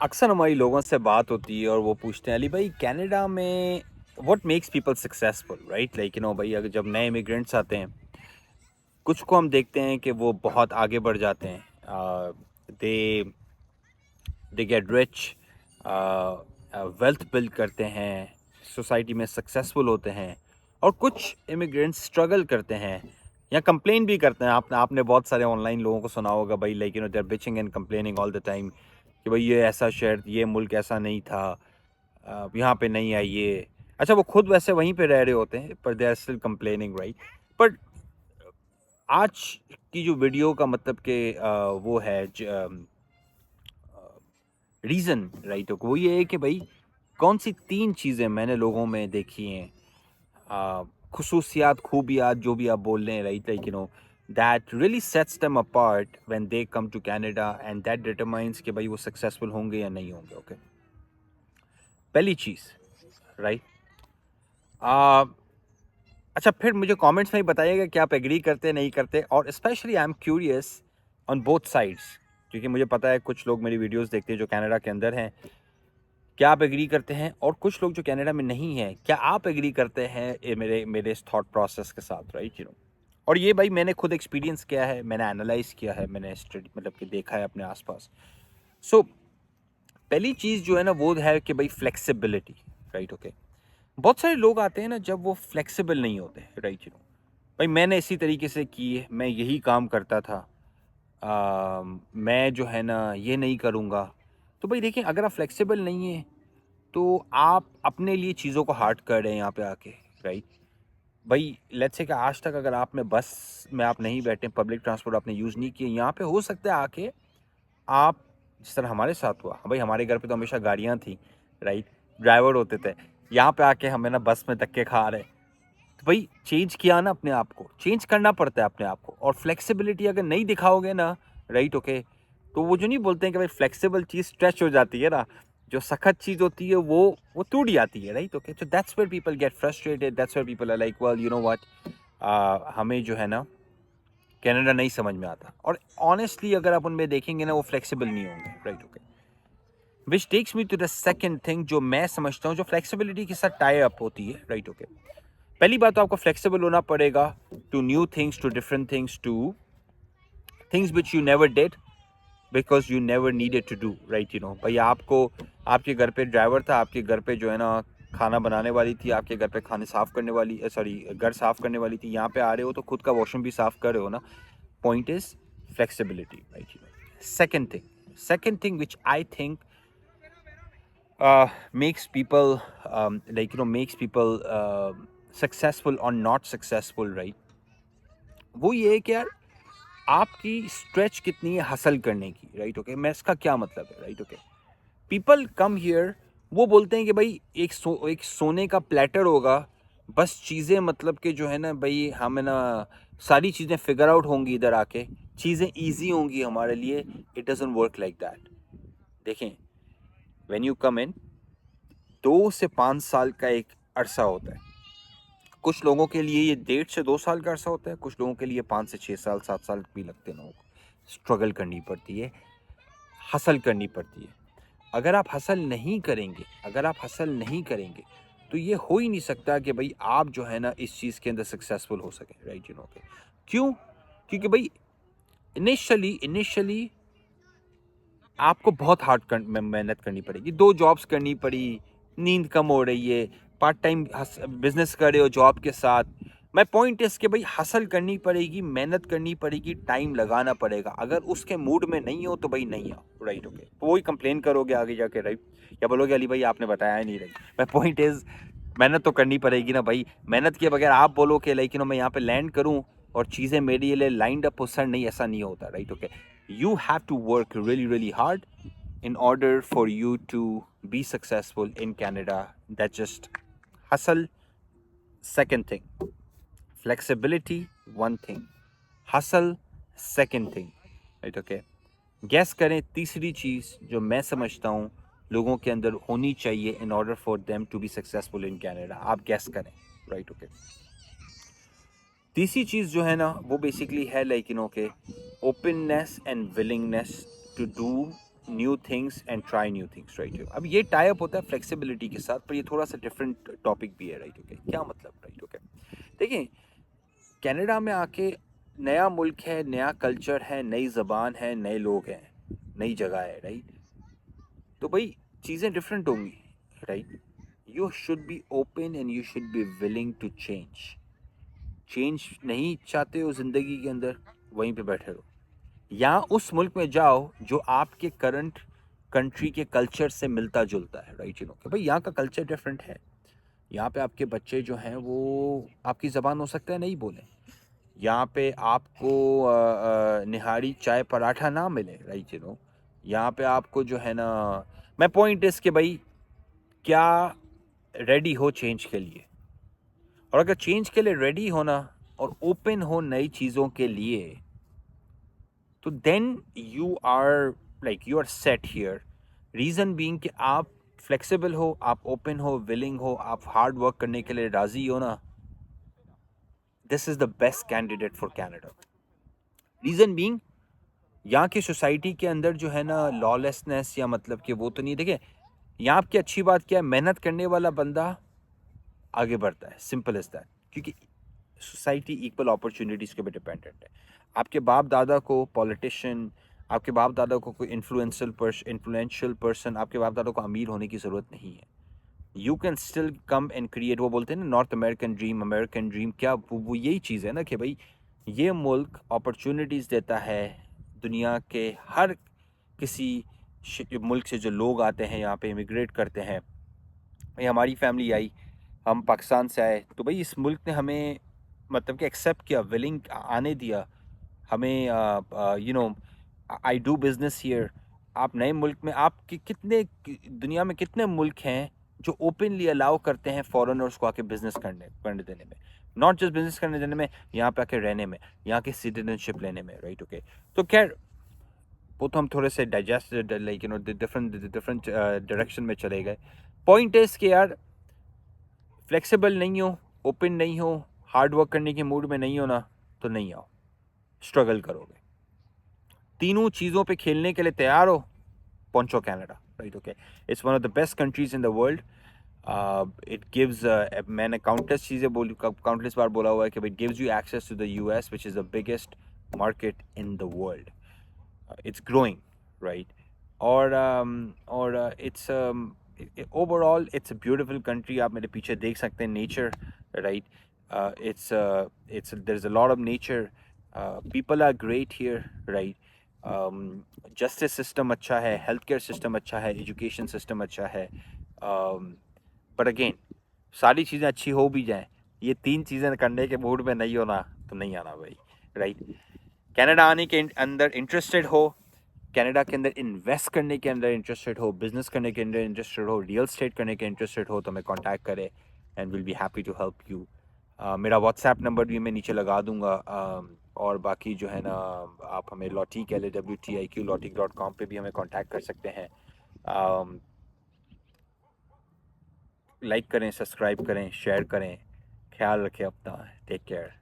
अक्सर हमारी लोगों से बात होती है और वो पूछते हैं अली भाई कनाडा में what makes people successful right like भाई अगर जब नए इमिग्रेंट्स आते हैं कुछ को हम देखते हैं कि वो बहुत आगे बढ़ जाते हैं they they get rich wealth build करते हैं सोसाइटी में सक्सेसफुल होते हैं और कुछ इमिग्रेंट्स स्ट्रगल करते हैं या कंप्लेन भी करते हैं। आपने बहुत सारे ऑनलाइन लोगों को सुना होगा भाई like they are bitching and complaining all the time कि भाई ये ऐसा शहर ये मुल्क ऐसा नहीं था, यहाँ पे नहीं आइए। अच्छा वो खुद वैसे वहीं पे रह रहे होते हैं पर they are still complaining right. But आज की जो वीडियो का मतलब कि वो है रीज़न राइट वो ये है कि भाई कौन सी 3 चीज़ें मैंने लोगों में देखी हैं, खुसूसियात खूबियात जो भी आप बोल रहे हैं right like that really sets them apart when they come to Canada and that determines कि भाई वो सक्सेसफुल होंगे या नहीं होंगे। ओके पहली चीज़ राइट। अच्छा फिर मुझे कमेंट्स में ही बताइएगा कि आप एग्री करते नहीं करते और specially I am curious on both sides क्योंकि मुझे पता है कुछ लोग मेरी वीडियोस देखते हैं जो कनाडा के अंदर हैं। क्या आप एग्री करते हैं? और कुछ लोग जो कनाडा में नहीं हैं क्या आप एग्री करते हैं मेरे मेरे इस थॉट प्रोसेस के साथ राइट और ये भाई मैंने खुद एक्सपीरियंस किया है, मैंने एनालाइज किया है, मैंने स्टडी मतलब कि देखा है अपने आसपास। सो पहली चीज़ जो है ना वो है कि भाई फ्लेक्सिबिलिटी राइट। ओके बहुत सारे लोग आते हैं ना जब वो फ्लेक्सिबल नहीं होते राइट भाई मैंने इसी तरीके से की है, मैं यही काम करता था, मैं जो है ना ये नहीं करूँगा। तो भाई देखिए अगर आप फ्लेक्सिबल नहीं है तो आप अपने लिए चीज़ों को हार्ड कर रहे हैं यहाँ पे आके राइट। भाई लेट्स से कि आज तक अगर आप में बस में आप नहीं बैठे, पब्लिक ट्रांसपोर्ट आपने यूज़ नहीं किए, यहाँ पे हो सकता है आके आप जिस तरह हमारे साथ हुआ। भाई हमारे घर पे तो हमेशा गाड़ियाँ थी राइट, ड्राइवर होते थे। यहाँ पे आके हमें ना बस में धक्के खा रहे। तो भाई चेंज किया ना, अपने आप को चेंज करना पड़ता है अपने आप को। और फ्लेक्सिबिलिटी अगर नहीं दिखाओगे ना राइट ओके तो वो जो नहीं बोलते हैं कि भाई फ्लेक्सिबल चीज़ स्ट्रेच हो जाती है ना, जो सख्त चीज़ होती है वो टूट जाती है राइट ओके। तो that's where people get frustrated, that's where people are like well you know what, हमें जो है ना कनाडा नहीं समझ में आता। और ऑनेस्टली अगर आप उनमें देखेंगे ना वो फ्लेक्सिबल नहीं होंगे right okay. Which takes me to the second thing जो मैं समझता हूँ जो फ्लेक्सिबिलिटी के साथ टाई अप होती है राइट ओके। पहली बात तो आपको फ्लेक्सिबल होना पड़ेगा to new things, to different things, to things which you never did because you never needed to do right भाई आपको आपके घर पे ड्राइवर था, आपके घर पे जो है ना खाना बनाने वाली थी, आपके घर पे खाने साफ करने वाली सॉरी घर साफ करने वाली थी, यहाँ पे आ रहे हो तो खुद का वॉशरूम भी साफ कर रहे हो ना। Point is flexibility right. Second thing which I think makes people makes people successful or not successful right, वो ये है कि यार आपकी स्ट्रेच कितनी है हसल करने की राइट ओके। मैं इसका क्या मतलब है right okay. People come here, वो बोलते हैं कि भाई एक सोने का प्लेटर होगा, बस चीज़ें मतलब कि जो है ना भाई हमें ना सारी चीज़ें फिगर आउट होंगी इधर आके, चीज़ें ईजी होंगी हमारे लिए। It doesn't work like that. देखें व्हेन यू कम इन 2 से 5 साल का एक अरसा होता है। कुछ लोगों के लिए ये 1.5 से 2 साल का अरसा होता है, कुछ लोगों के लिए 5 से 6 साल 7 साल भी लगते हैं लोगों को। स्ट्रगल करनी पड़ती है, हसल करनी पड़ती है। अगर आप हसल नहीं करेंगे, अगर आप हसल नहीं करेंगे तो ये हो ही नहीं सकता कि भाई आप जो है ना इस चीज़ के अंदर सक्सेसफुल हो सके राइट के। क्यों? क्योंकि भाई इनिशियली आपको बहुत मेहनत करनी पड़ेगी, 2 जॉब्स करनी पड़ी, नींद कम हो रही है, पार्ट टाइम बिजनेस कर रहे हो जॉब के साथ। माई पॉइंट इज कि भाई हसल करनी पड़ेगी, मेहनत करनी पड़ेगी, टाइम लगाना पड़ेगा। अगर उसके मूड में नहीं हो तो भाई नहीं आओ राइट ओके। तो वही कंप्लेन करोगे आगे जाके राइट, या बोलोगे अली भाई आपने बताया नहीं राइट। माई पॉइंट इज मेहनत तो करनी पड़ेगी ना भाई। मेहनत किए बगैर आप बोलो कि लाइक मैं यहाँ पे लैंड करूँ और चीज़ें मेरे लिए लाइंड अप हो, सर नहीं ऐसा नहीं होता right okay. You have to work really, really hard in order for you to be successful in Canada. That's just hustle. Second thing, flexibility. One thing, hustle. Second thing, right? Okay. Guess करें तीसरी चीज़ जो मैं समझता हूँ लोगों के अंदर होनी चाहिए in order for them to be successful in Canada. आप guess करें, right? Okay. तीसरी चीज़ जो है ना वो बेसिकली है लाइक के openness and willingness to do new things and try new things, right. अब ये टाई अप होता है फ्लेक्सिबिलिटी के साथ, पर ये थोड़ा सा डिफरेंट टॉपिक भी है, राइट। ओके, क्या मतलब, राइट। ओके, देखिए, कनाडा में आके नया मुल्क है, नया कल्चर है, नई ज़बान है, नए लोग हैं, नई जगह है, राइट। तो भाई चीज़ें डिफरेंट होंगी, right. You should be open and you should be willing to change. Change नहीं चाहते हो ज़िंदगी के अंदर, वहीं पे बैठे रहो, या उस मुल्क में जाओ जो आपके करंट कंट्री के कल्चर से मिलता जुलता है, राइट। यू नो कि भाई यहाँ का कल्चर डिफरेंट है, यहाँ पे आपके बच्चे जो हैं वो आपकी ज़बान हो सकता है नहीं बोलें, यहाँ पे आपको निहारी चाय पराठा ना मिले, राइट। यू नो यहाँ पे आपको जो है ना, मैं पॉइंट इस कि भाई क्या रेडी हो चेंज के लिए, और अगर चेंज के लिए रेडी होना और ओपन हो नई चीज़ों के लिए, तो then you are set here. Reason being कि आप फ्लेक्सिबल हो, आप ओपन हो, विलिंग हो, आप हार्ड वर्क करने के लिए राजी हो ना, this is the best candidate for Canada. Reason being, यहाँ की सोसाइटी के अंदर जो है ना लॉलेसनेस या मतलब कि वो तो नहीं। देखिए, यहाँ की अच्छी बात क्या है, मेहनत करने वाला बंदा आगे बढ़ता है, सिंपल इज दैट। क्योंकि सोसाइटी इक्वल अपॉर्चुनिटीज़ के ऊपर डिपेंडेंट है। आपके बाप दादा को पॉलिटिशियन, आपके बाप दादा को कोई इन्फ्लुएंशियल पर्सन, आपके बाप दादा को अमीर होने की ज़रूरत नहीं है। You can still come and create. वो बोलते हैं ना नॉर्थ अमेरिकन ड्रीम, क्या वो यही चीज़ है ना कि भाई ये मुल्क अपॉर्चुनिटीज़ देता है दुनिया के हर किसी मुल्क से जो लोग आते हैं यहाँ पे इमिग्रेट करते हैं। भाई हमारी फैमिली आई, हम पाकिस्तान से आए, तो भाई इस मुल्क ने हमें मतलब कि एक्सेप्ट किया, विलिंग आने दिया हमें। I do business here. आप नए मुल्क में, दुनिया में कितने मुल्क हैं जो ओपनली अलाउ करते हैं फॉरेनर्स को आके बिजनेस करने देने में, नॉट जस्ट बिजनेस करने देने में, यहाँ पे आके रहने में, यहाँ की सिटीजनशिप लेने में, राइट। ओके, तो खैर वो तो हम थोड़े से डाइजेस्ट लाइक डिफरेंट डायरेक्शन में चले गए। पॉइंट इज कि यार फ्लेक्सिबल नहीं हो, ओपन नहीं हो, हार्ड वर्क करने के मूड में नहीं हो ना, तो नहीं आओ, स्ट्रगल करोगे। तीनों चीज़ों पे खेलने के लिए तैयार हो, पहुंचो Canada, right. Okay, it's one of the best countries in the world. It gives, मैंने काउंटलेस बार बोला हुआ है कि it gives you access to the US which is the biggest market in the world. It's growing, right? और it's overall it's a beautiful country. आप मेरे पीछे देख सकते हैं nature, right? It's there's a lot of nature. People are great here, right? Justice system अच्छा है, healthcare system अच्छा है, education system अच्छा है. But again, सारी चीज़ें अच्छी हो भी जाएं, ये तीन चीज़ें करने के मूड में नहीं होना, तो नहीं आना भाई, राइट। कनाडा आने के अंदर इंटरेस्टेड हो, कनाडा के अंदर इन्वेस्ट करने के अंदर इंटरेस्टेड हो, बिजनेस करने के अंदर इंटरेस्टेड हो, रियल स्टेट करने के इंटरेस्टेड हो, तो मैं कांटेक्ट करें and will be happy to help you. मेरा व्हाट्सएप नंबर भी मैं नीचे लगा दूंगा। और बाकी जो है ना, आप हमें लॉटिक LAWTIQ पे भी हमें कांटेक्ट कर सकते हैं। लाइक करें, सब्सक्राइब करें, शेयर करें। ख्याल रखें अपना, टेक केयर।